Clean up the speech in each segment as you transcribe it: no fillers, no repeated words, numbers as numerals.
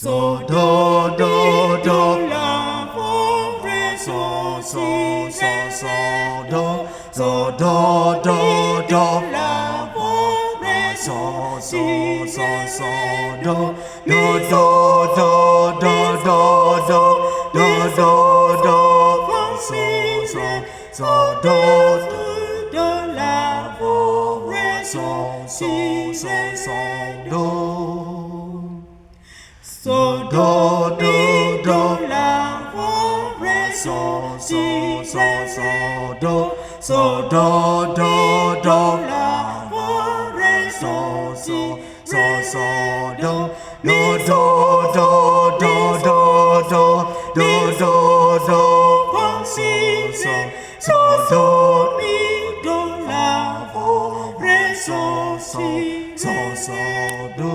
So do do do la for re so so so so do so do do do la for re so so so so do do do do do do do do do do so so so do do la for re so so so so do so do do do la for re so so so so do so do do do la for re so so so so do do do do do do do do do do so so so do mi do la for re so so so so do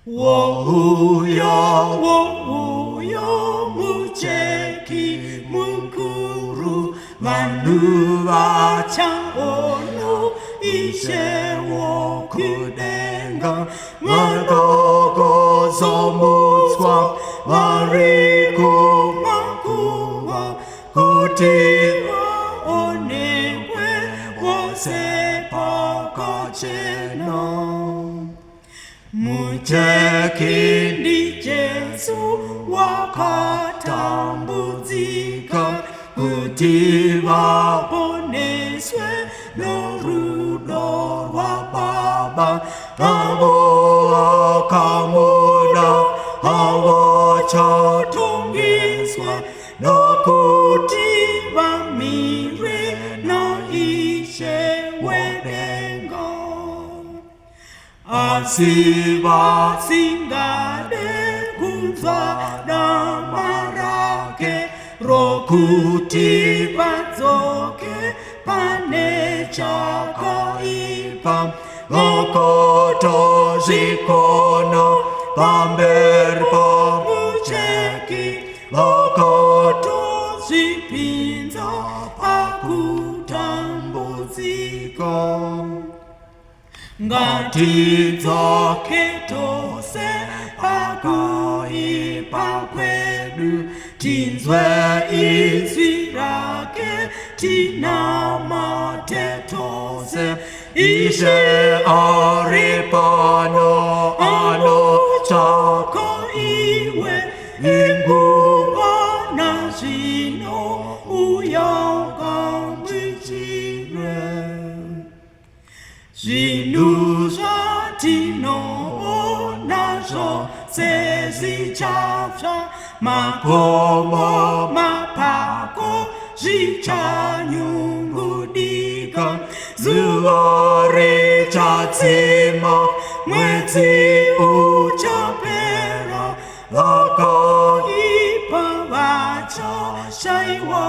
wo yo mucheki mukuru manua changono ishe wo kudenga magogo zomutswa mariku makuwa kutima onekwe wosepakacheno Mucheki ndi Jesu wakatambuzika kuti vaponeswe norudo rwa Baba avo akamuda avachatongeswa nokuti vamire noishe wedenga Asiva singade kunza damarake rokuti batsoke panechaka ipa lokoto zikono pamberpa mucheki lokoto zipinza pakutambuziko Ngatidzoke tose pakaipa kwedu tinzwe izwi rake tinamate tose Ishe aripano anochaka iwe inguva nazvino uyangamwijire Zvinhu zvatinoona zvose zvichatsva makomo mapako zvichanyungudika zuva richadzima mwedzi uchapera vakaipa vachashayiwa